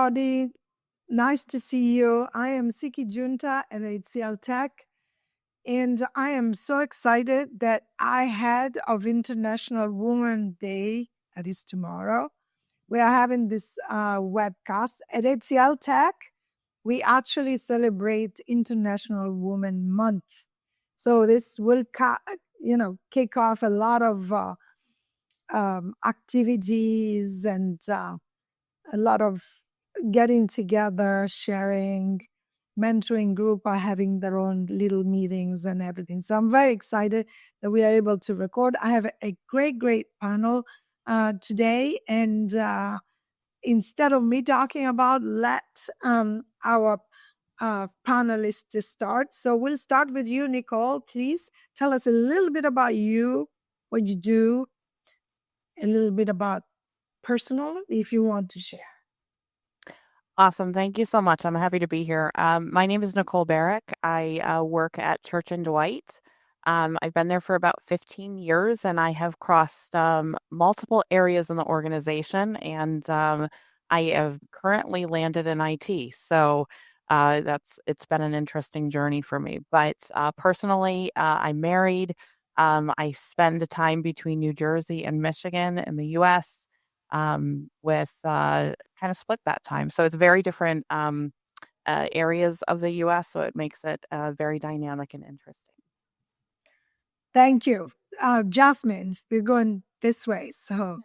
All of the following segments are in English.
everybody. Nice to see you. I am Siki Giunta at HCLTech, and I am so excited that I had of International Women's Day, that is tomorrow. We are having this webcast at HCLTech. We actually celebrate International Women Month. So this will, kick off a lot of activities and a lot of getting together, sharing, mentoring group are having their own little meetings and everything. So I'm very excited that we are able to record. I have a great panel today. And instead of me talking about, let our panelists to start. So we'll start with you, Nicole. Please tell us a little bit about you, what you do, a little bit about personal, if you want to share. Awesome. Thank you so much. I'm happy to be here. My name is Nicole Barrick. I work at Church and Dwight. I've been there for about 15 years and I have crossed multiple areas in the organization, and I have currently landed in IT. So it's been an interesting journey for me. But personally, I'm married. I spend time between New Jersey and Michigan in the US. With kind of split that time. So it's very different areas of the US. So it makes it very dynamic and interesting. Thank you. Jasmine, we're going this way. So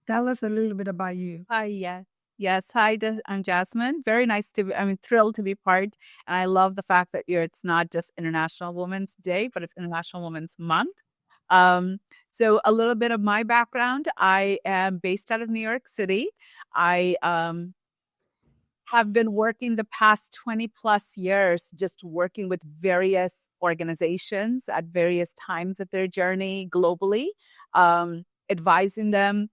tell us a little bit about you. Hi, yeah. Yes, hi, I'm Jasmine. Very nice to be, I'm thrilled to be part. And I love the fact that it's not just International Women's Day, but it's International Women's Month. So a little bit of my background. I am based out of New York City. I have been working the past 20 plus years, just working with various organizations at various times of their journey globally, advising them,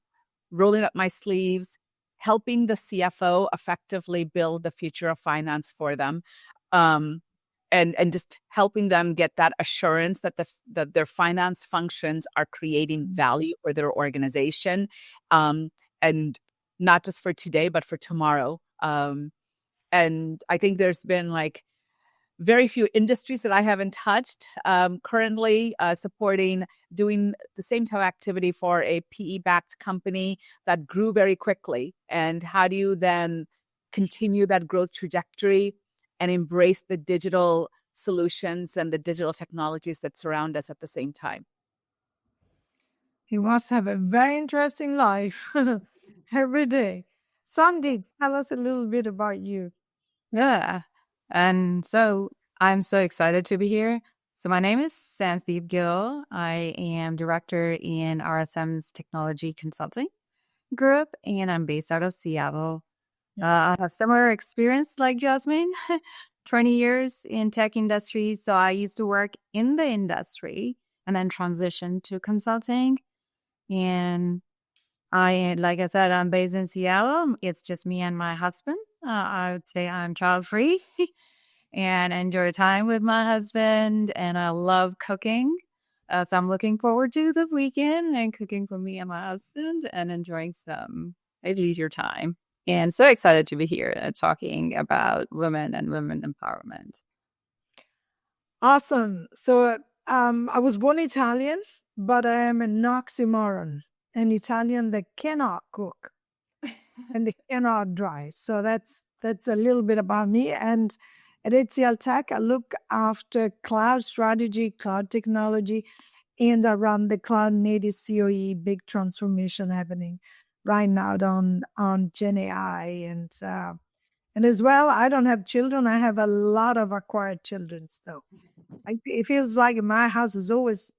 rolling up my sleeves, helping the CFO effectively build the future of finance for them. And just helping them get that assurance that that their finance functions are creating value for their organization, and not just for today, but for tomorrow. And I think there's been like very few industries that I haven't touched. Currently supporting, doing the same type of activity for a PE-backed company that grew very quickly. And how do you then continue that growth trajectory and embrace the digital solutions and the digital technologies that surround us at the same time? You must have a very interesting life every day. Sansdeep, tell us a little bit about you. Yeah. And so I'm so excited to be here. So my name is Sansdeep Gill. I am director in RSM's technology consulting group, and I'm based out of Seattle. I have similar experience like Jasmine, 20 years in tech industry. So I used to work in the industry and then transitioned to consulting. And like I said, I'm based in Seattle. It's just me and my husband. I would say I'm child free and enjoy time with my husband. And I love cooking. So I'm looking forward to the weekend and cooking for me and my husband and enjoying some leisure time. And so excited to be here talking about women and women empowerment. Awesome. So I was born Italian, but I am an oxymoron, an Italian that cannot cook and they cannot drive. So that's a little bit about me. And at HCLTech, I look after cloud strategy, cloud technology, and I run the cloud native COE big transformation happening right now on Gen AI. And as well, I don't have children. I have a lot of acquired children. So it feels like my house is always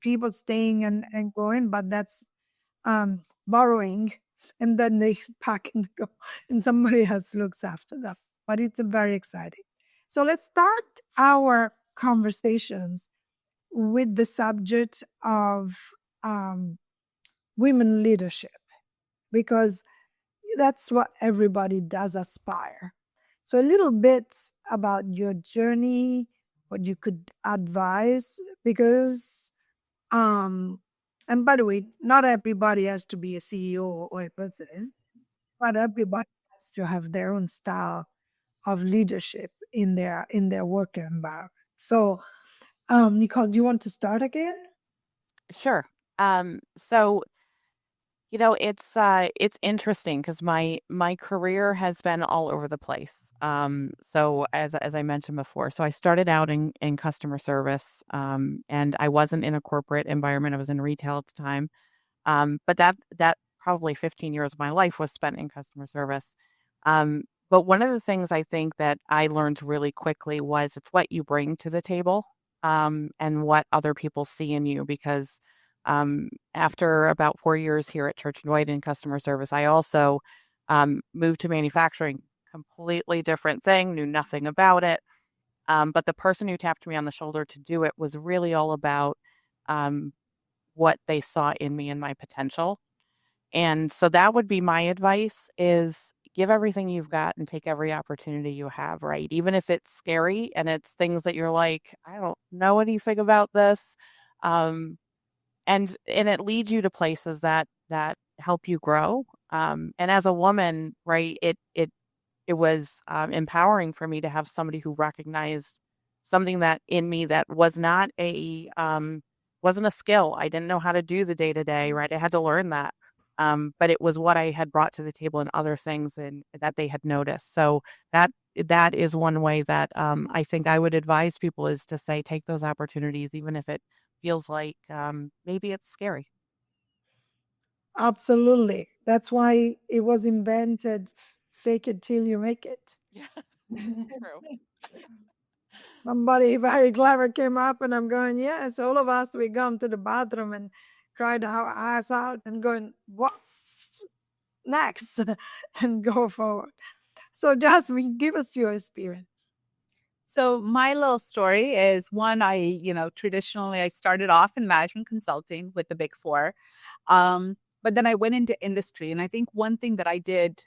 people staying and going, but that's borrowing. And then they pack and go, and somebody else looks after them. But it's very exciting. So let's start our conversations with the subject of women leadership, because that's what everybody does aspire. So a little bit about your journey, what you could advise, because and by the way, not everybody has to be a CEO or a president, but everybody has has to have their own style of leadership in their work environment. So, Nicole, do you want to start again? Sure. So it's interesting because my career has been all over the place. So as I mentioned before, so I started out in customer service, and I wasn't in a corporate environment. I was in retail at the time. But that probably 15 years of my life was spent in customer service. But one of the things I think that I learned really quickly was it's what you bring to the table, and what other people see in you. Because after about 4 years here at Church and Dwight in customer service, I also moved to manufacturing, completely different thing, knew nothing about it. But the person who tapped me on the shoulder to do it was really all about um, what they saw in me and my potential. And so that would be my advice is give everything you've got and take every opportunity you have, right? Even if it's scary and it's things that you're like, I don't know anything about this. Um, and it leads you to places that help you grow. And as a woman, right, it was empowering for me to have somebody who recognized something that in me that was not wasn't a skill. I didn't know how to do the day to day, right? I had to learn that. But it was what I had brought to the table and other things and that they had noticed. So that is one way that I think I would advise people is to say take those opportunities, even if it feels like maybe it's scary. Absolutely. That's why it was invented. Fake it till you make it. Yeah, true. Somebody very clever came up, and I'm going, yes, all of us, we gone to the bathroom and cried our ass out and going, what's next? And go forward. So, Jasmine, give us your experience. So my little story is one, traditionally I started off in management consulting with the Big Four. But then I went into industry. And I think one thing that I did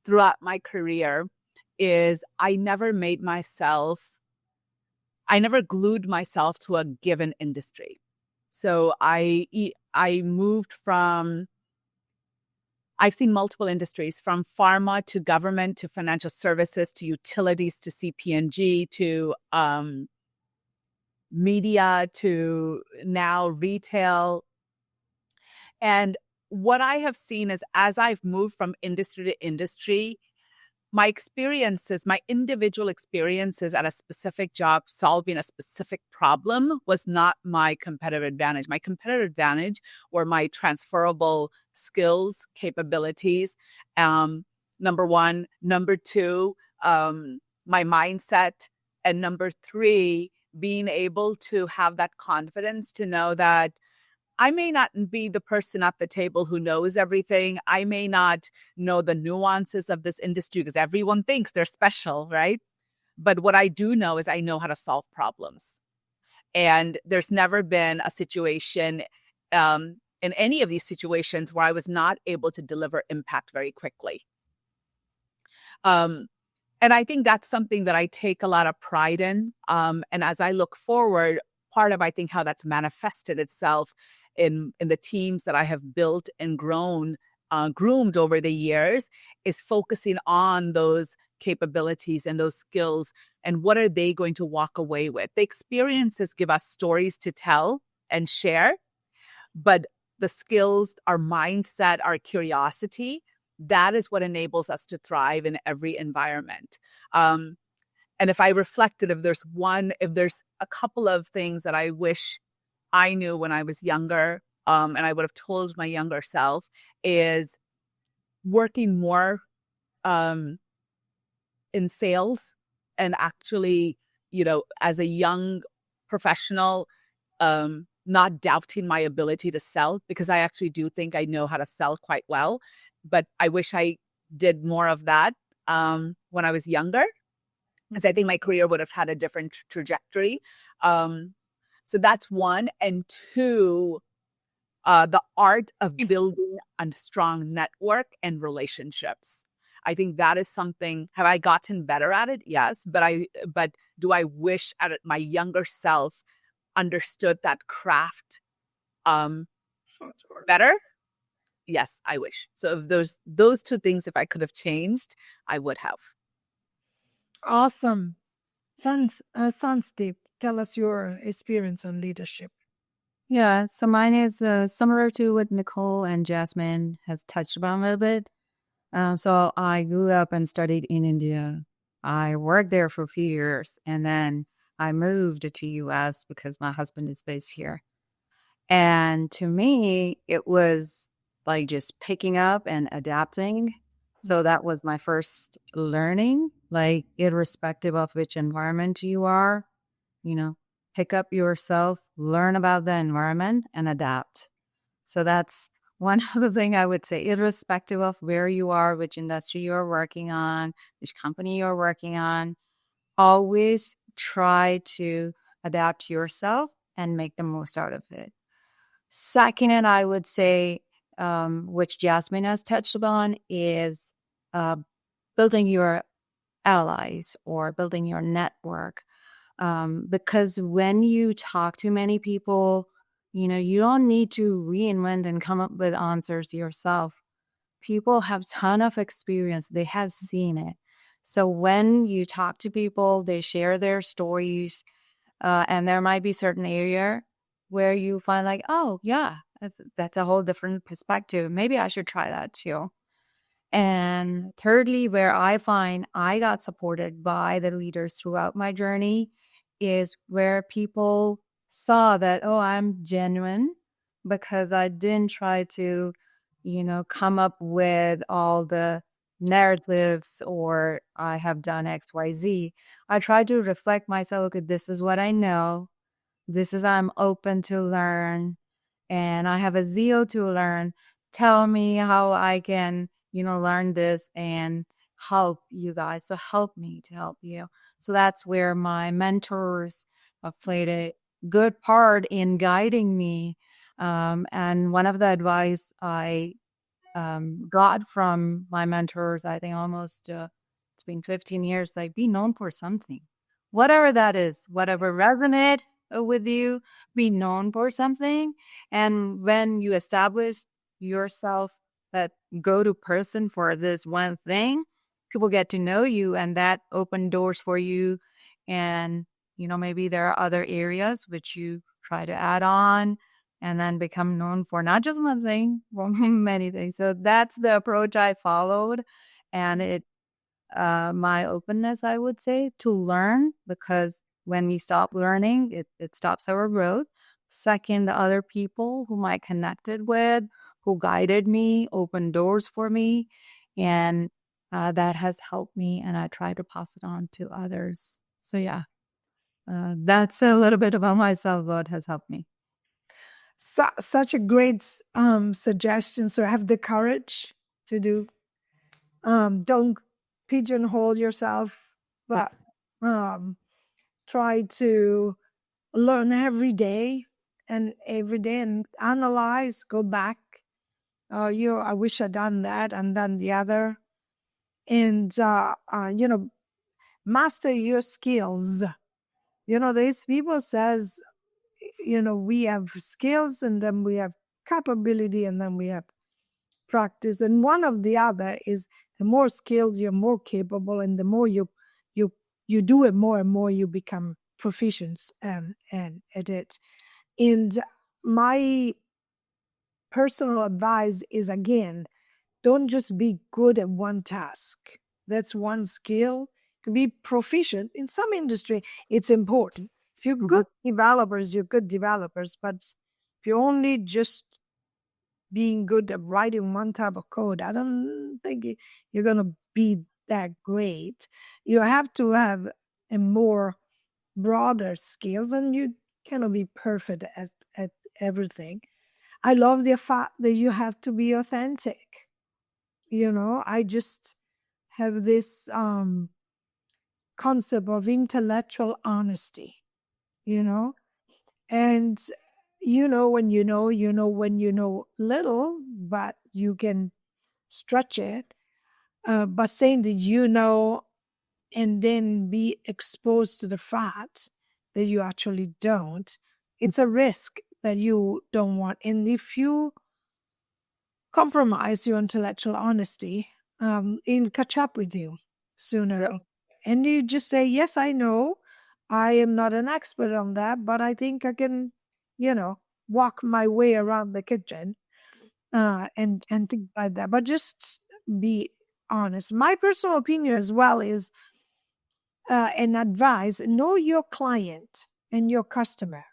throughout my career is I never glued myself to a given industry. So I moved from, I've seen multiple industries from pharma to government to financial services to utilities to CPG to media to now retail. And what I have seen is as I've moved from industry to industry, my experiences, my individual experiences at a specific job solving a specific problem was not my competitive advantage. My competitive advantage were my transferable skills, capabilities, number one. Number two, my mindset. And number three, being able to have that confidence to know that I may not be the person at the table who knows everything. I may not know the nuances of this industry because everyone thinks they're special, right? But what I do know is I know how to solve problems. And there's never been a situation in any of these situations where I was not able to deliver impact very quickly. And I think that's something that I take a lot of pride in. And as I look forward, part of, I think, how that's manifested itself in the teams that I have built and groomed over the years is focusing on those capabilities and those skills and what are they going to walk away with. The experiences give us stories to tell and share, but the skills, our mindset, our curiosity, that is what enables us to thrive in every environment. And if I reflected, if there's a couple of things that I wish I knew when I was younger, and I would have told my younger self, is working more in sales and actually, as a young professional, not doubting my ability to sell, because I actually do think I know how to sell quite well. But I wish I did more of that when I was younger, because I think my career would have had a different trajectory. So that's one. And two, the art of building a strong network and relationships. I think that is something. Have I gotten better at it? Yes. But do I wish my younger self understood that craft better? yes, I wish. So if those two things, if I could have changed, I would have. Awesome. Sansdeep, tell us your experience on leadership. Yeah, so mine is similar to what Nicole and Jasmine has touched upon a little bit. So I grew up and studied in India. I worked there for a few years, and then I moved to US because my husband is based here. And to me, it was like just picking up and adapting. So that was my first learning, like irrespective of which environment you are, pick up yourself, learn about the environment and adapt. So that's one other thing I would say, irrespective of where you are, which industry you're working on, which company you're working on, always try to adapt yourself and make the most out of it. Second, and I would say, which Jasmine has touched upon, is building your allies or building your network. Because when you talk to many people, you don't need to reinvent and come up with answers yourself. People have a ton of experience. They have seen it. So when you talk to people, they share their stories, and there might be certain area where you find like, oh, yeah, that's a whole different perspective. Maybe I should try that too. And thirdly, where I find I got supported by the leaders throughout my journey is where people saw that, oh, I'm genuine because I didn't try to, come up with all the narratives or I have done X, Y, Z. I tried to reflect myself. Okay, this is what I know. This is I'm open to learn and I have a zeal to learn. Tell me how I can, learn this and help you guys. So help me to help you. So that's where my mentors have played a good part in guiding me. And one of the advice I got from my mentors, I think almost it's been 15 years, like be known for something, whatever that is, whatever resonate with you, be known for something. And when you establish yourself that go-to person for this one thing, people get to know you and that open doors for you. And, maybe there are other areas which you try to add on and then become known for not just one thing, but many things. So that's the approach I followed. And it my openness, I would say, to learn, because when we stop learning, it stops our growth. Second, the other people whom I connected with, who guided me, opened doors for me, and that has helped me, and I try to pass it on to others. So yeah, that's a little bit about myself, what has helped me. Such a great suggestion. So have the courage to do. Don't pigeonhole yourself, but try to learn every day and analyze, go back. I wish I'd done that and done the other. And, master your skills. These people says, we have skills and then we have capability and then we have practice. And one of the other is the more skills, you're more capable, and the more you do it more and more, you become proficient and at it. And my personal advice is, again, don't just be good at one task. That's one skill. To be proficient in some industry, it's important. If you're good developers, you're good developers. But if you're only just being good at writing one type of code, I don't think you're going to be that great. You have to have a more broader skills, and you cannot be perfect at everything. I love the fact that you have to be authentic. I just have this concept of intellectual honesty, and when when you know little, but you can stretch it. But saying that and then be exposed to the fact that you actually don't, it's a risk that you don't want. And if you compromise your intellectual honesty, it'll catch up with you sooner. And you just say, yes, I know I am not an expert on that, but I think I can, walk my way around the kitchen and think like that. But just be honest. My personal opinion as well is and advice, know your client and your customer.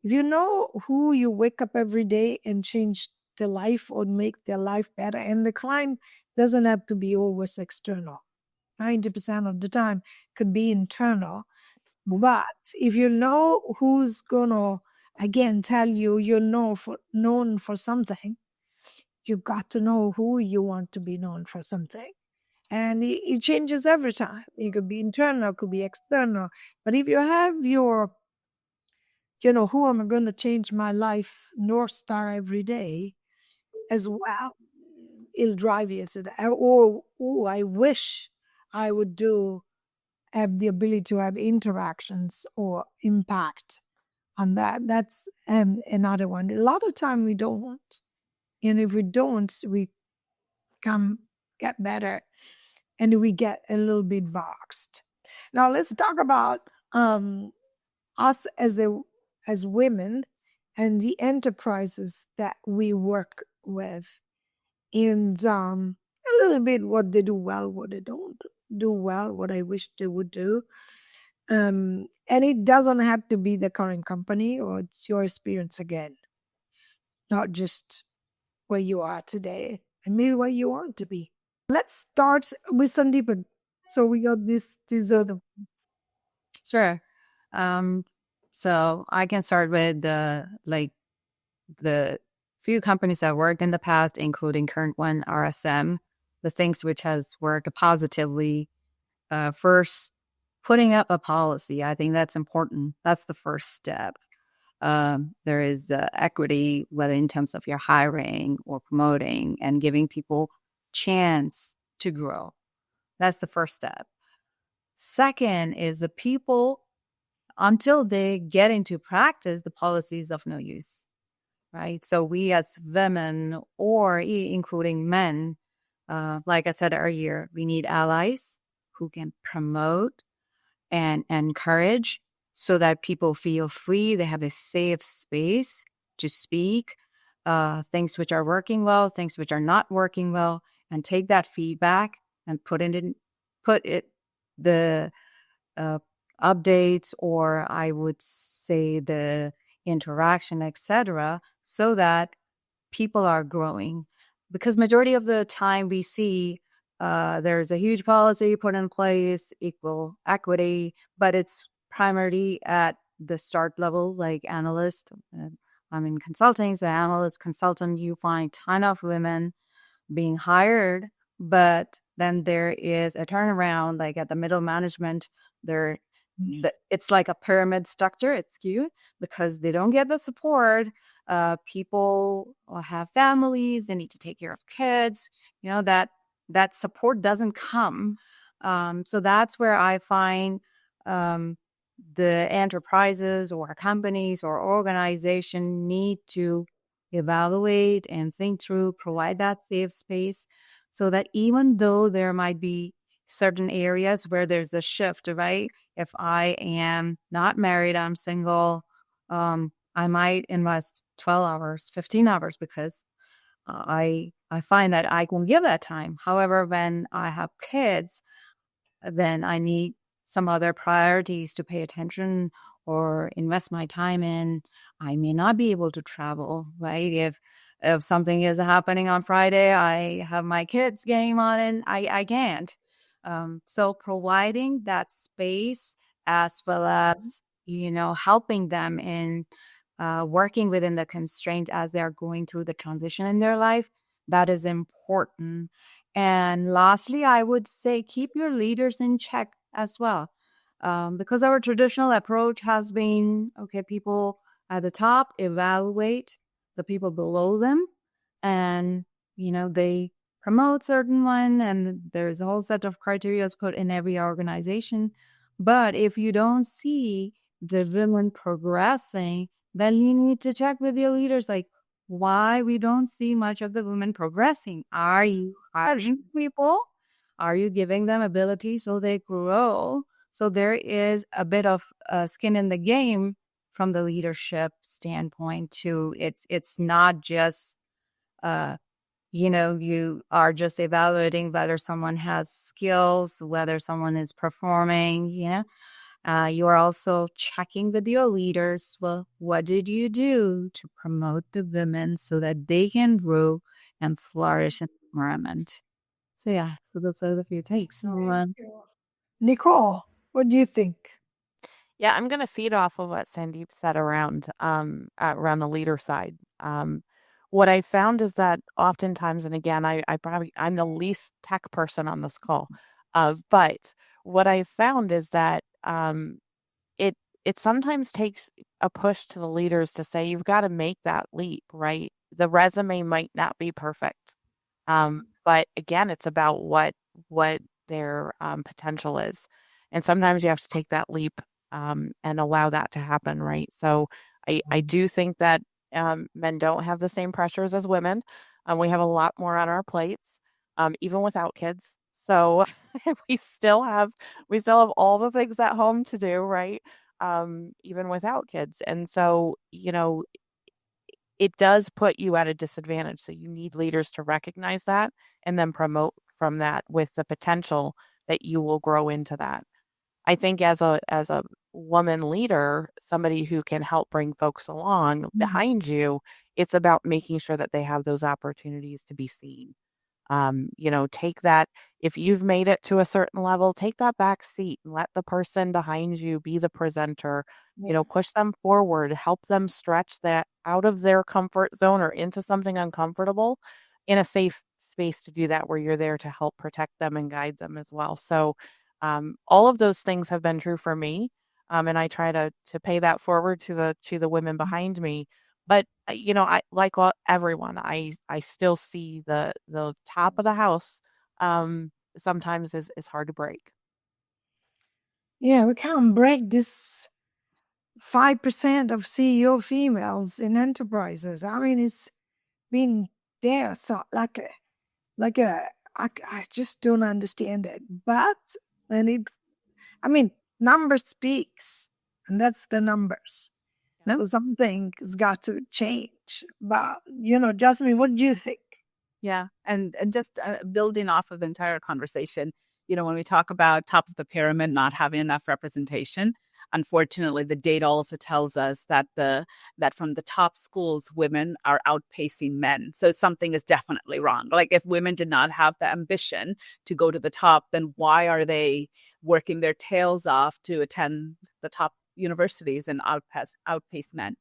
If you know who you wake up every day and change their life or make their life better, and the client doesn't have to be always external. 90% of the time could be internal. But if you know who's gonna again tell you you're known for something, you got to know who you want to be known for something. And it changes every time. It could be internal, it could be external. But if you have your, who am I going to change my life North Star every day as well, it'll drive you to that. Or, I wish I would have the ability to have interactions or impact on that. That's another one. A lot of time we don't. And if we don't, we get better and we get a little bit boxed. Now let's talk about us as women and the enterprises that we work with, and a little bit what they do well, what they don't do well, what I wish they would do. And it doesn't have to be the current company, or it's your experience again, not just where you are today, and maybe where you want to be. Let's start with Sandeep. So we got these other. Sure. So I can start with the few companies that worked in the past, including current one, RSM, the things which has worked positively. First, putting up a policy. I think that's important. That's the first step. There is equity, whether in terms of your hiring or promoting and giving people chance to grow. That's the first step. Second is the people, until they get into practice, the policy is of no use, right? So we as women, or including men, like I said earlier, we need allies who can promote and encourage so that people feel free, they have a safe space to speak, things which are working well, things which are not working well, and take that feedback and put the updates, or I would say the interaction, etc., so that people are growing. Because majority of the time we see there's a huge policy put in place, equal equity, but it's primarily at the start level, like analyst. I'm in consulting, so analyst, consultant, you find ton of women being hired, but then there is a turnaround, like at the middle management, it's like a pyramid structure. It's skewed because they don't get the support. People have families, they need to take care of kids, that support doesn't come. So that's where I find the enterprises or companies or organization need to evaluate and think through, provide that safe space, so that even though there might be certain areas where there's a shift, right? If I am not married, I'm single, I might invest 12 hours, 15 hours because I find that I can give that time. However, when I have kids, then I need some other priorities to pay attention or invest my time in. I may not be able to travel, right? If something is happening on Friday, I have my kids' game on and I can't. So providing that space, as well as, helping them in working within the constraint as they're going through the transition in their life, that is important. And lastly, I would say keep your leaders in check as well. Because our traditional approach has been, okay, people at the top evaluate the people below them, and, they promote certain one, and there's a whole set of criteria put in every organization. But if you don't see the women progressing, then you need to check with your leaders, like, why we don't see much of the women progressing. Are you hiring people? Are you giving them ability so they grow? So there is a bit of skin in the game from the leadership standpoint too. It's not just you are just evaluating whether someone has skills, whether someone is performing. You are also checking with your leaders. Well, what did you do to promote the women so that they can grow and flourish in the environment? So yeah, so those are the few takes. Nicole, what do you think? Yeah, I'm going to feed off of what Sandeep said around the leader side. What I found is that oftentimes, and again, I'm the least tech person on this call, but what I found is that it it sometimes takes a push to the leaders to say you've got to make that leap, right? The resume might not be perfect, but again, it's about what their potential is, and sometimes you have to take that leap and allow that to happen, right? So I do think that men don't have the same pressures as women. We have a lot more on our plates, even without kids. So we still have all the things at home to do, right? Even without kids. And so, it does put you at a disadvantage. So you need leaders to recognize that and then promote from that with the potential that you will grow into that. I think as a woman leader, somebody who can help bring folks along behind you, it's about making sure that they have those opportunities to be seen. Take that, if you've made it to a certain level, take that back seat and let the person behind you be the presenter, push them forward, help them stretch that out of their comfort zone or into something uncomfortable in a safe space to do that, where you're there to help protect them and guide them as well. So, all of those things have been true for me. And I try to pay that forward to the women behind me. But I like everyone. I still see the top of the house. Sometimes is hard to break. Yeah, we can't break this 5% of CEO females in enterprises. I mean, it's been there, so I just don't understand it. But then numbers speaks, and that's the numbers. So something has got to change. But Jasmine, what do you think? Yeah. And just building off of the entire conversation, when we talk about top of the pyramid not having enough representation, unfortunately, the data also tells us that that from the top schools, women are outpacing men. So something is definitely wrong. Like, if women did not have the ambition to go to the top, then why are they working their tails off to attend the top universities and outpace men?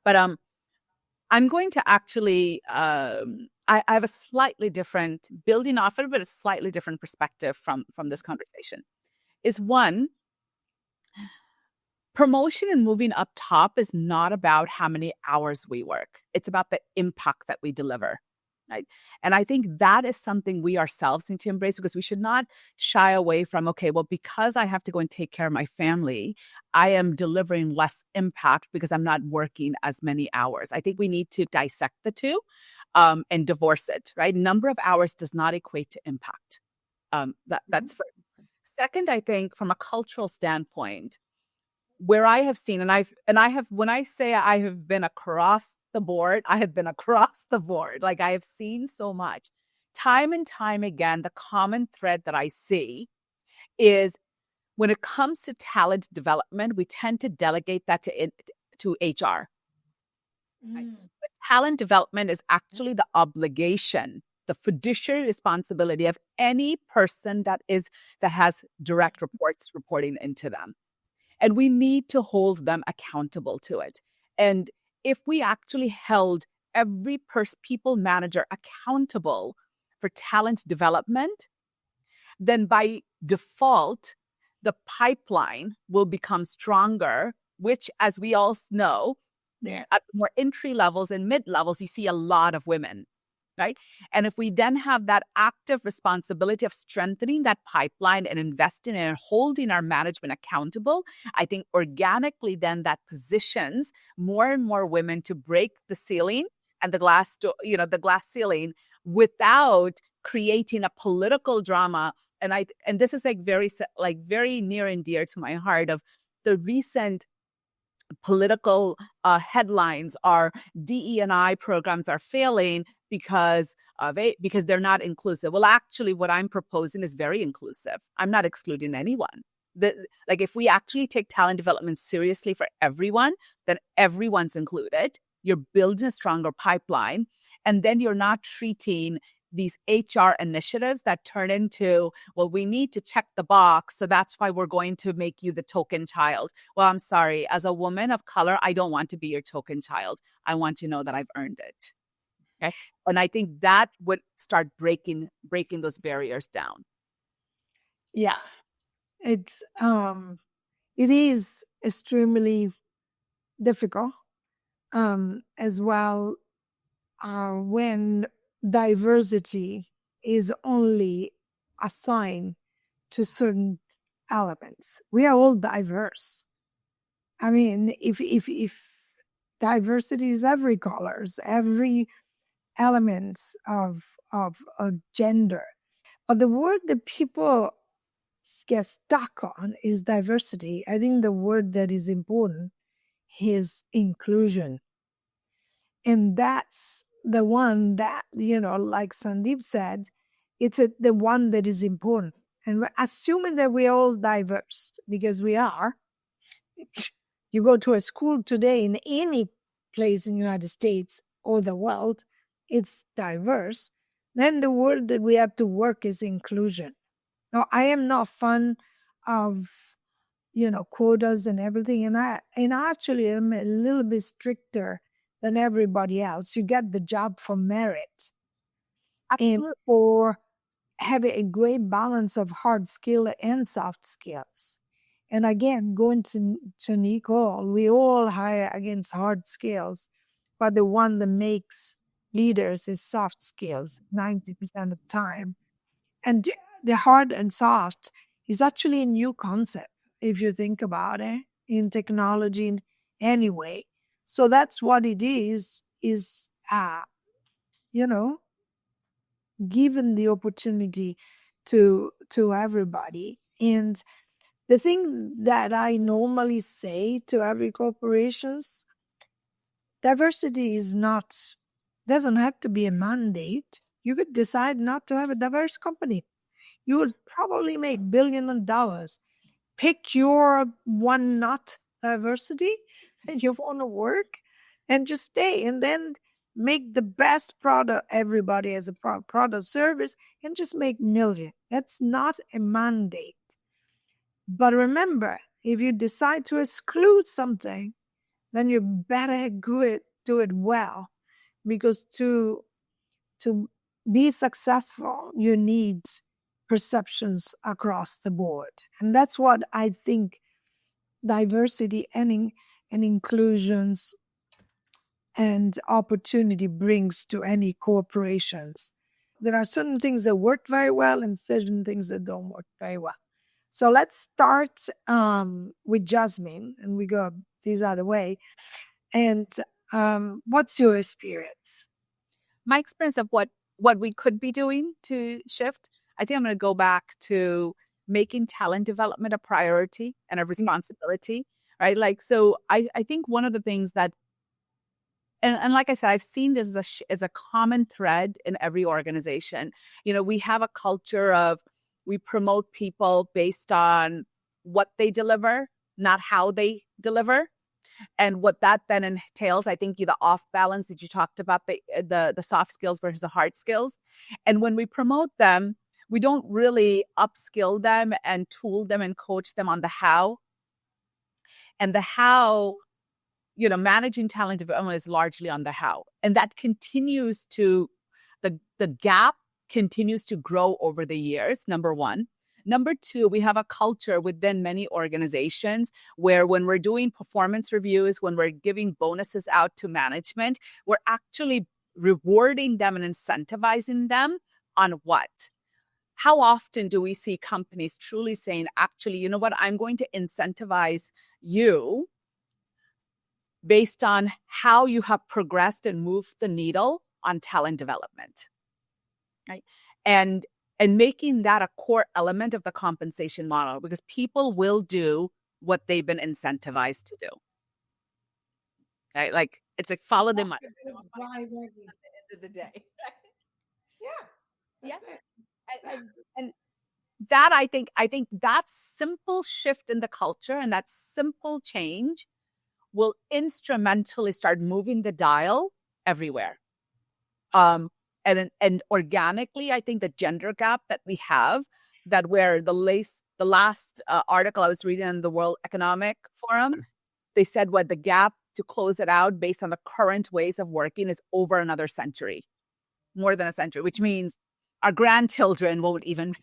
But I'm going to actually, I have a slightly different, building off of it, but a slightly different perspective from this conversation. Is one, promotion and moving up top is not about how many hours we work. It's about the impact that we deliver. Right? And I think that is something we ourselves need to embrace, because we should not shy away from, okay, well, because I have to go and take care of my family, I am delivering less impact because I'm not working as many hours. I think we need to dissect the two and divorce it, right? Number of hours does not equate to impact. That's first. Second, I think from a cultural standpoint, where I have seen, when I say I have been across the board, I have been across the board. Like, I have seen so much. Time and time again, the common thread that I see is, when it comes to talent development, we tend to delegate that to HR. Right? But talent development is actually the obligation, the fiduciary responsibility of any person that has direct reports reporting into them. And we need to hold them accountable to it. And if we actually held every people manager accountable for talent development, then by default, the pipeline will become stronger, which, as we all know, at more entry levels and mid levels, you see a lot of women. Right? And if we then have that active responsibility of strengthening that pipeline and investing in and holding our management accountable, I think organically then that positions more and more women to break the ceiling and the the glass ceiling without creating a political drama. And this is very near and dear to my heart of the recent political headlines are DE&I programs are failing because they're not inclusive. Well, actually, what I'm proposing is very inclusive. I'm not excluding anyone. If we actually take talent development seriously for everyone, then everyone's included. You're building a stronger pipeline, and then you're not treating these HR initiatives that turn into, well, we need to check the box, so that's why we're going to make you the token child. Well, I'm sorry. As a woman of color, I don't want to be your token child. I want to know that I've earned it. Okay. And I think that would start breaking those barriers down. Yeah. It is extremely difficult as well when diversity is only assigned to certain elements. We are all diverse. I mean, if diversity is every colors, every elements of gender, but the word that people get stuck on is diversity. I think the word that is important is inclusion. And that's the one that, like Sandeep said, it's the one that is important. And we're assuming that we're all diverse, because we are. You go to a school today in any place in the United States or the world, it's diverse. Then the word that we have to work is inclusion. Now, I am not fond of, quotas and everything. And I actually am a little bit stricter than everybody else. You get the job for merit. Absolutely. And for having a great balance of hard skill and soft skills. And again, going to Nicole, we all hire against hard skills, but the one that makes leaders is soft skills 90% of the time. And the hard and soft is actually a new concept, if you think about it, in technology in any way. So that's what it is given the opportunity to everybody. And the thing that I normally say to every corporations, diversity doesn't have to be a mandate. You could decide not to have a diverse company. You would probably make billions of dollars. Pick your one not diversity and you want to work and just stay, and then make the best product. Everybody has a product service and just make millions. That's not a mandate. But remember, if you decide to exclude something, then you better do it well, because to be successful, you need perceptions across the board. And that's what I think diversity and inclusions and opportunity brings to any corporations. There are certain things that work very well and certain things that don't work very well. So let's start with Jasmine, and we go this other way. And what's your experience? My experience of what we could be doing to shift, I think I'm going to go back to making talent development a priority and a responsibility, right? So I think one of the things that, and like I said, I've seen this as a common thread in every organization. We have a culture of, we promote people based on what they deliver, not how they deliver. And what that then entails, I think the off balance that you talked about, the soft skills versus the hard skills. And when we promote them, we don't really upskill them and tool them and coach them on the how. And the how, managing talent development is largely on the how. And that continues to, the gap continues to grow over the years, number one. Number two, we have a culture within many organizations where when we're doing performance reviews, when we're giving bonuses out to management, we're actually rewarding them and incentivizing them on what? How often do we see companies truly saying, actually, you know what, I'm going to incentivize you based on how you have progressed and moved the needle on talent development, right? And making that a core element of the compensation model, because people will do what they've been incentivized to do. Right? Like, it's like follow the money. At the end of the day. Yeah. And that I think that simple shift in the culture and that simple change will instrumentally start moving the dial everywhere. And organically, I think the gender gap that we have, that where the last article I was reading in the World Economic Forum, they said what the gap to close it out based on the current ways of working is over another century, more than a century, which means our grandchildren won't even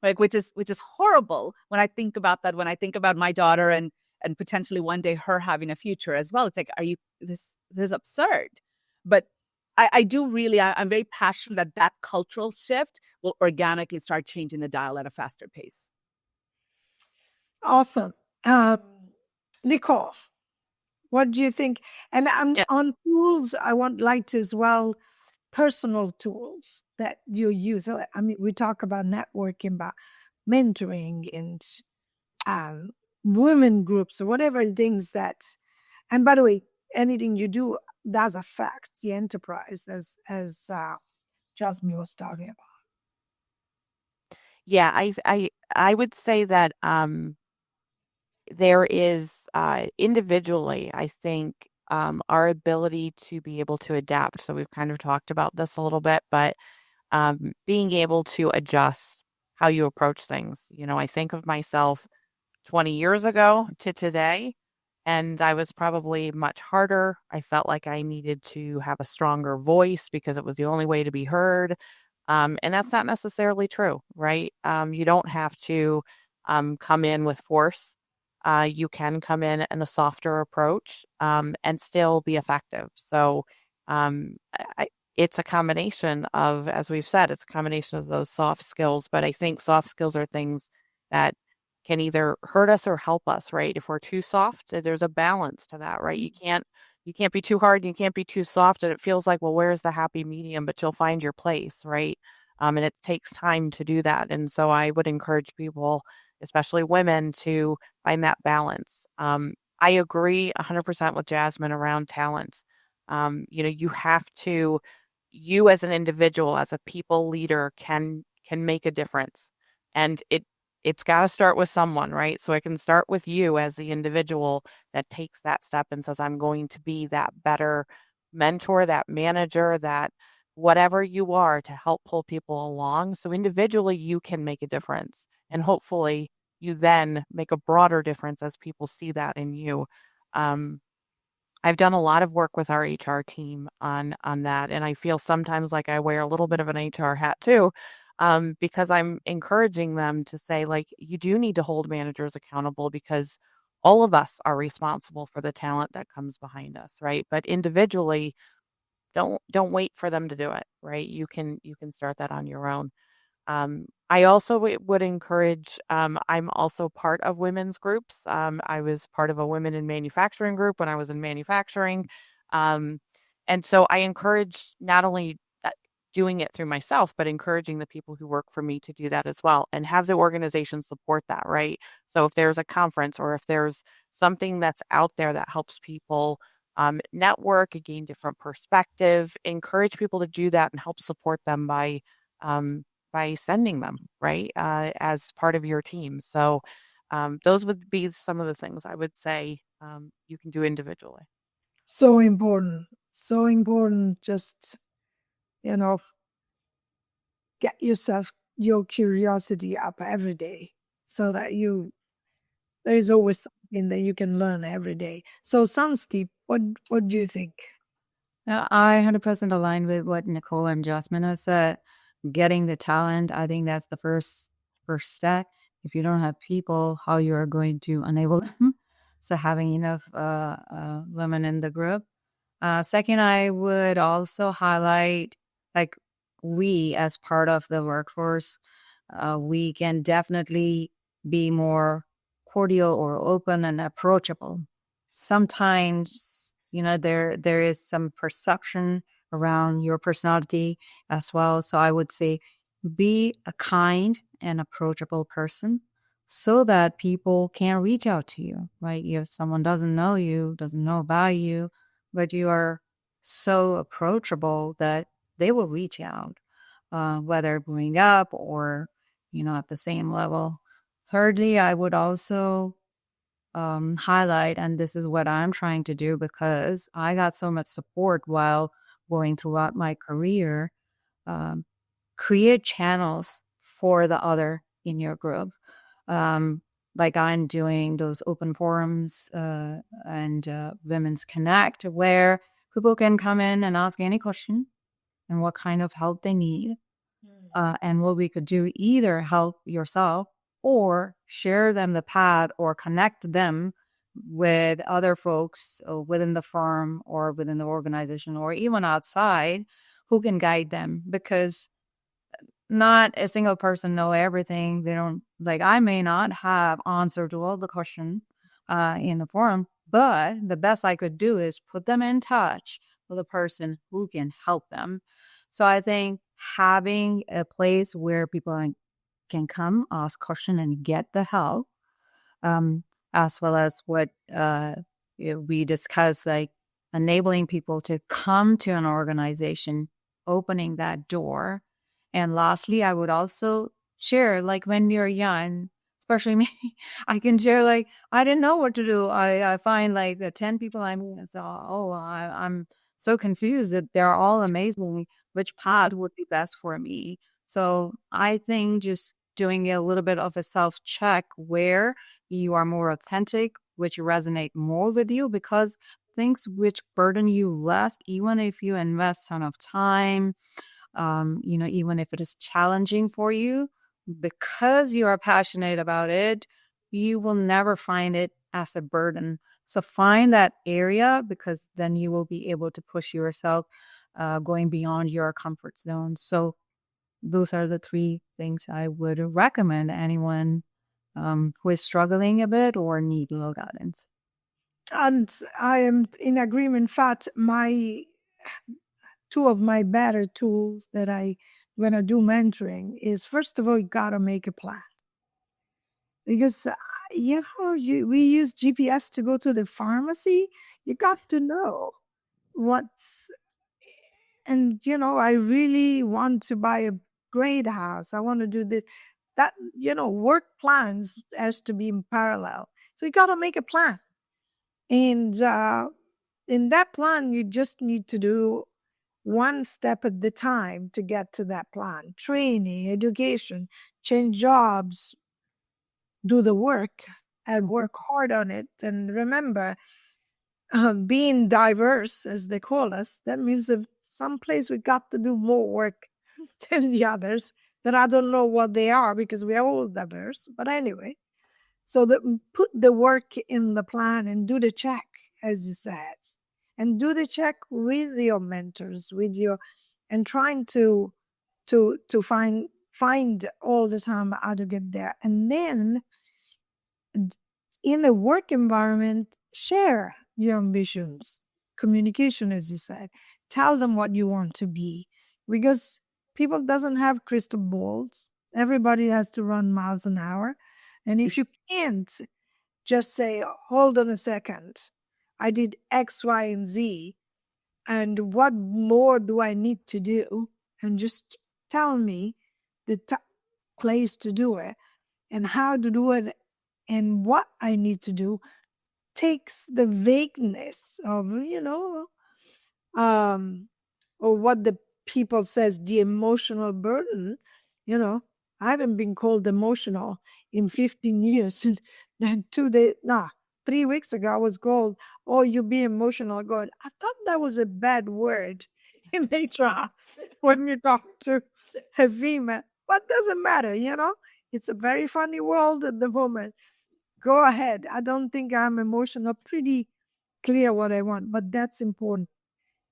like, which is horrible when I think about that, when I think about my daughter and potentially one day her having a future as well. It's like, this is absurd. But I do really, I'm very passionate that cultural shift will organically start changing the dial at a faster pace. Awesome. Nicole, what do you think? And on tools, I want like to as well, personal tools that you use. I mean, we talk about networking, about mentoring and women groups or whatever things that, and by the way, anything you do does affect the enterprise as Jasmine was talking about. Yeah, I would say that there is individually, I think, our ability to be able to adapt. So we've kind of talked about this a little bit, but being able to adjust how you approach things. You know, I think of myself 20 years ago to today, and I was probably much harder. I felt like I needed to have a stronger voice because it was the only way to be heard. And that's not necessarily true, right? You don't have to come in with force. You can come in a softer approach and still be effective. So it's a combination of, as we've said, it's a combination of those soft skills. But I think soft skills are things that can either hurt us or help us, right? If we're too soft, there's a balance to that, right? You can't be too hard and you can't be too soft. And it feels like, well, where's the happy medium? But you'll find your place, right? And it takes time to do that. And so I would encourage people, especially women, to find that balance. I agree 100% with Jasmine around talent. You have to, you as an individual, as a people leader, can make a difference. And it's got to start with someone, right? So it can start with you as the individual that takes that step and says, I'm going to be that better mentor, that manager, that whatever you are, to help pull people along. So individually, you can make a difference. And hopefully you then make a broader difference as people see that in you. I've done a lot of work with our HR team on that. And I feel sometimes like I wear a little bit of an HR hat too, because I'm encouraging them to say, like, you do need to hold managers accountable because all of us are responsible for the talent that comes behind us, right? But individually, don't wait for them to do it, right? You can start that on your own. I also would encourage, I'm also part of women's groups. I was part of a women in manufacturing group when I was in manufacturing. And so I encourage not only doing it through myself, but encouraging the people who work for me to do that as well and have the organization support that, right? So if there's a conference or if there's something that's out there that helps people network, gain different perspective, encourage people to do that and help support them by sending them, right, as part of your team. So those would be some of the things I would say you can do individually. So important. So important. Just, get your curiosity up every day so that there's always something that you can learn every day. So Sansdeep, what do you think? I 100% align with what Nicole and Jasmine has said. Getting the talent, I think that's the first step. If you don't have people, how you are going to enable them? So having enough women in the group. Second, I would also highlight, like, we as part of the workforce, we can definitely be more cordial or open and approachable. sometimes, there is some perception around your personality as well. So I would say be a kind and approachable person so that people can reach out to you, right? If someone doesn't know you, doesn't know about you, but you are so approachable that they will reach out, whether growing up or, at the same level. Thirdly, I would also highlight, and this is what I'm trying to do because I got so much support while going throughout my career. Um, Create channels for the other in your group. Like I'm doing those open forums and Women's Connect, where people can come in and ask any question and what kind of help they need. And what we could do, either help yourself or share them the path or connect them with other folks within the firm or within the organization or even outside who can guide them, because not a single person know everything. They don't, like, I may not have answer to all the question in the forum, but the best I could do is put them in touch with a person who can help them. So I think having a place where people can come, ask question, and get the help, as well as what we discussed, like enabling people to come to an organization, opening that door. And lastly, I would also share, like when you're young, especially me, I can share, like, I didn't know what to do. I find like the 10 people I meet and say, I'm so confused that they're all amazing. Which path would be best for me? So I think just doing a little bit of a self-check where you are more authentic, which resonate more with you, because things which burden you less, even if you invest ton of time, even if it is challenging for you, because you are passionate about it, you will never find it as a burden. So find that area, because then you will be able to push yourself going beyond your comfort zone. So those are the 3 things I would recommend anyone who is struggling a bit or need a little guidance. And I am in agreement. In fact, 2 of my better tools that when I do mentoring is, first of all, you got to make a plan. Because, we use GPS to go to the pharmacy. You got to know what's, and, I really want to buy a great house. I want to do this. That, work plans has to be in parallel. So you got to make a plan. And in that plan, you just need to do one step at the time to get to that plan. Training, education, change jobs, do the work and work hard on it. And remember, being diverse, as they call us, that means that some place we got to do more work than the others, that I don't know what they are, because we are all diverse. But anyway, so that put the work in the plan and do the check, as you said, and do the check with your mentors, and trying to find all the time how to get there. And then in the work environment, share your ambitions, communication, as you said, tell them what you want to be, because people doesn't have crystal balls. Everybody has to run miles an hour. And if you can't just say, hold on a second, I did X, Y, and Z, and what more do I need to do? And just tell me the place to do it and how to do it and what I need to do, takes the vagueness of, or what the people says, the emotional burden. I haven't been called emotional in 15 years. And 3 weeks ago, I was called, oh, you be emotional. God, I thought that was a bad word in HR when you talk to a female. But doesn't matter, It's a very funny world at the moment. Go ahead. I don't think I'm emotional. Pretty clear what I want, but that's important.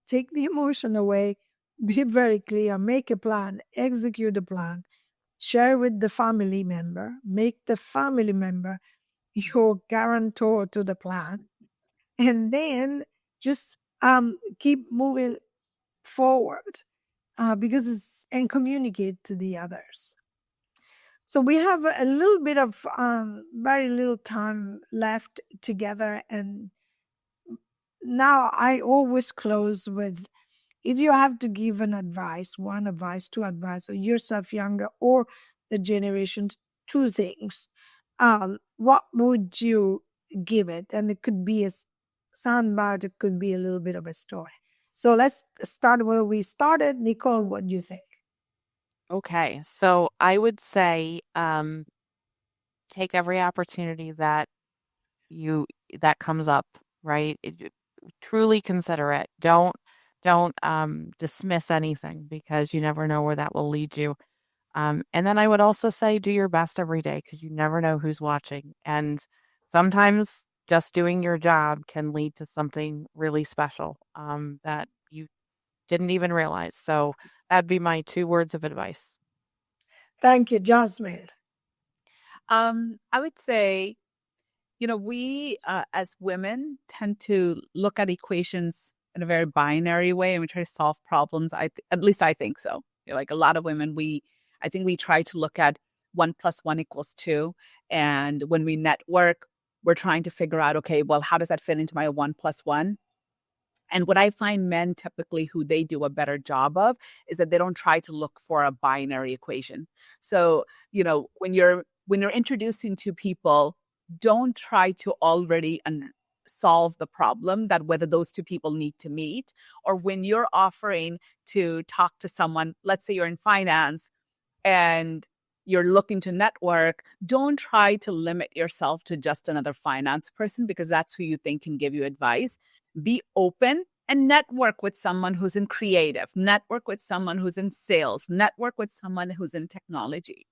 Take the emotion away. Be very clear. Make a plan. Execute a plan. Share with the family member. Make the family member your guarantor to the plan. and then just keep moving forward because and communicate to the others. So we have a little bit of very little time left together, and now I always close with, if you have to give one advice, two advice, or yourself younger or the generations, two things, what would you give it? And it could be a soundbite, it could be a little bit of a story. So let's start where we started. Nicole, what do you think? Okay, so I would say take every opportunity that comes up, right? Truly consider it. Don't dismiss anything, because you never know where that will lead you. And then I would also say do your best every day, because you never know who's watching. And sometimes just doing your job can lead to something really special that you didn't even realize. So that'd be my 2 words of advice. Thank you, Jasmine. I would say, we as women tend to look at equations in a very binary way, and we try to solve problems. At least I think so. Like a lot of women, I think we try to look at 1 + 1 = 2. And when we network, we're trying to figure out, okay, well, how does that fit into my 1 + 1? And what I find men typically who they do a better job of is that they don't try to look for a binary equation. So, when you're introducing to people, don't try to already solve the problem that whether those two people need to meet. Or when you're offering to talk to someone, let's say you're in finance and you're looking to network, don't try to limit yourself to just another finance person, because that's who you think can give you advice. Be open and network with someone who's in creative, network with someone who's in sales, network with someone who's in technology.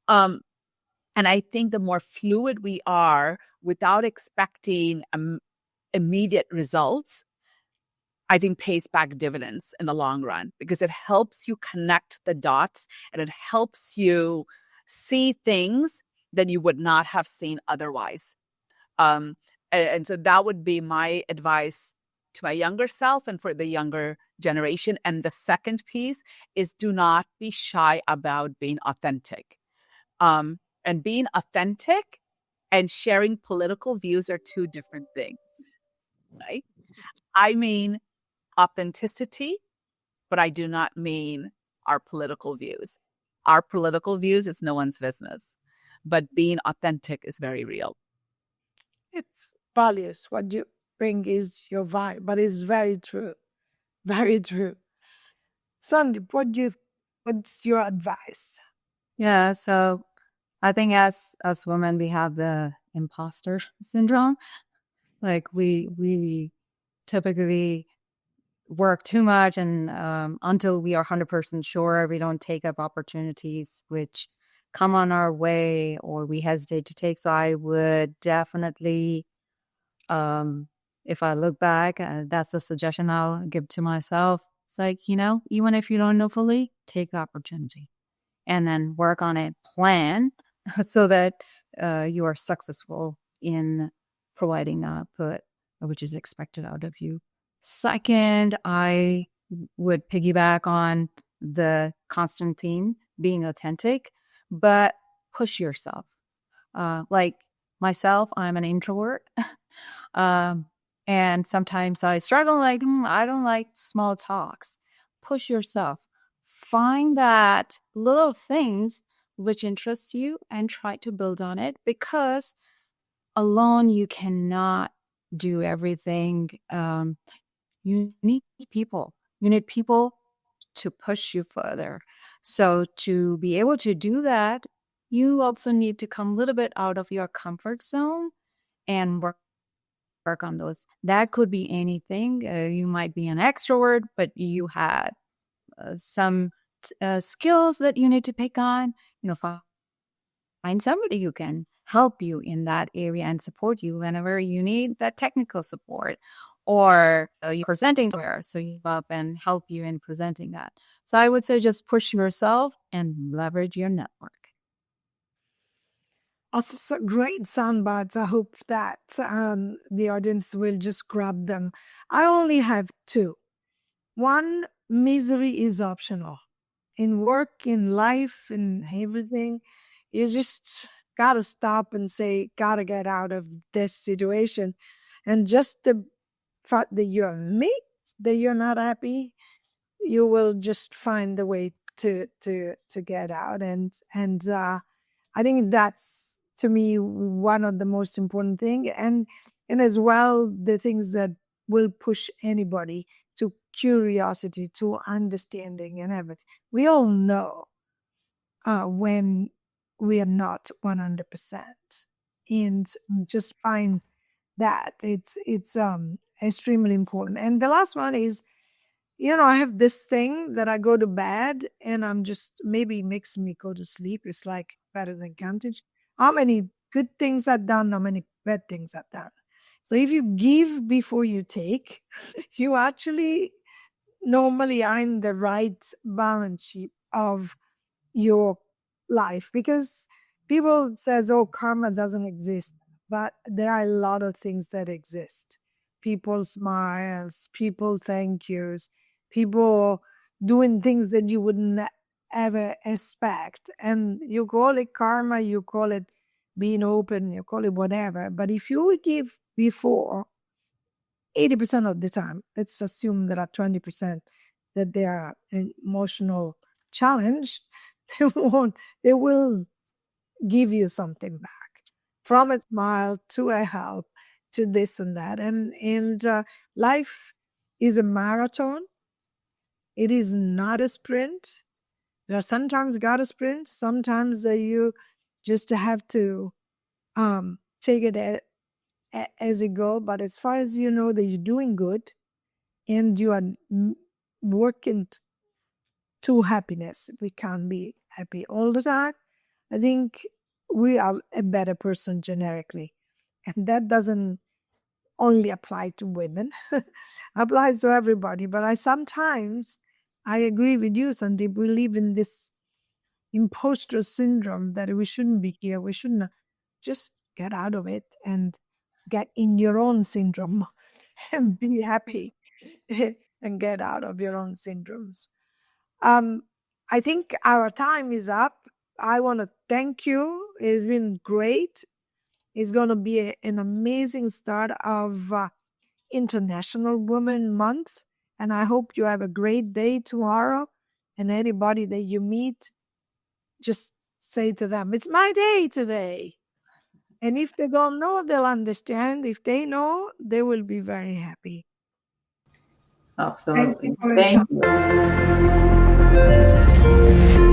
And I think the more fluid we are without expecting immediate results, I think pays back dividends in the long run, because it helps you connect the dots and it helps you see things that you would not have seen otherwise. And so that would be my advice to my younger self and for the younger generation. And the second piece is, do not be shy about being authentic. And being authentic and sharing political views are two different things, right? I mean authenticity, but I do not mean our political views. Our political views is no one's business, but being authentic is very real. It's values. What you bring is your vibe, but it's very true. Very true. Sandeep, what's your advice? Yeah, so I think as women, we have the imposter syndrome. Like we typically work too much, and until we are 100% sure, we don't take up opportunities which come on our way or we hesitate to take. So I would definitely, if I look back, that's the suggestion I'll give to myself. It's like, even if you don't know fully, take the opportunity and then work on it, plan so that you are successful in providing output which is expected out of you. Second, I would piggyback on the constant theme, being authentic, but push yourself. Like myself, I'm an introvert. And sometimes I struggle, like, I don't like small talks. Push yourself. Find that little things which interest you and try to build on it, because alone you cannot do everything. You need people. You need people to push you further. So to be able to do that, you also need to come a little bit out of your comfort zone and work on those. That could be anything. You might be an extrovert, but you had some skills that you need to pick on. Find somebody who can help you in that area and support you whenever you need that technical support, or you're presenting somewhere, so you up and help you in presenting that. So I would say just push yourself and leverage your network. Also, great sound bites. I hope that the audience will just grab them. I only have two. One, misery is optional. In work, in life, in everything, you just gotta stop and say, gotta get out of this situation. And just the fact that you're mixed, that you're not happy, you will just find the way to get out. And I think that's, to me, one of the most important thing, and as well the things that will push anybody to curiosity, to understanding, and everything. We all know when we are not 100%, and just find that it's extremely important. And the last one is, I have this thing that I go to bed and I'm just, maybe makes me go to sleep. It's like better than counting how many good things I've done, how many bad things I've done. So if you give before you take, you actually normally are in the right balance sheet of your life, because people says, oh, karma doesn't exist, but there are a lot of things that exist. People smiles, people thank yous, people doing things that you wouldn't ever expect, and you call it karma, you call it being open, you call it whatever. But if you give before, 80% of the time, let's assume there are 20% that they are emotional challenged, they will give you something back, from a smile to a help to this and that. And life is a marathon. It is not a sprint. There are sometimes got a sprint, sometimes you just have to take it as it go. But as far as you know that you're doing good and you are working to happiness, we can't be happy all the time. I think we are a better person generically. And that doesn't only apply to women, applies to everybody. But I agree with you, Sandeep. We live in this imposter syndrome that we shouldn't be here. We shouldn't. Just get out of it and get in your own syndrome and be happy and get out of your own syndromes. I think our time is up. I want to thank you. It's been great. It's going to be an amazing start of International Women Month. And I hope you have a great day tomorrow. And anybody that you meet, just say to them, it's my day today. And if they don't know, they'll understand. If they know, they will be very happy. Absolutely. Thank you. Thank you.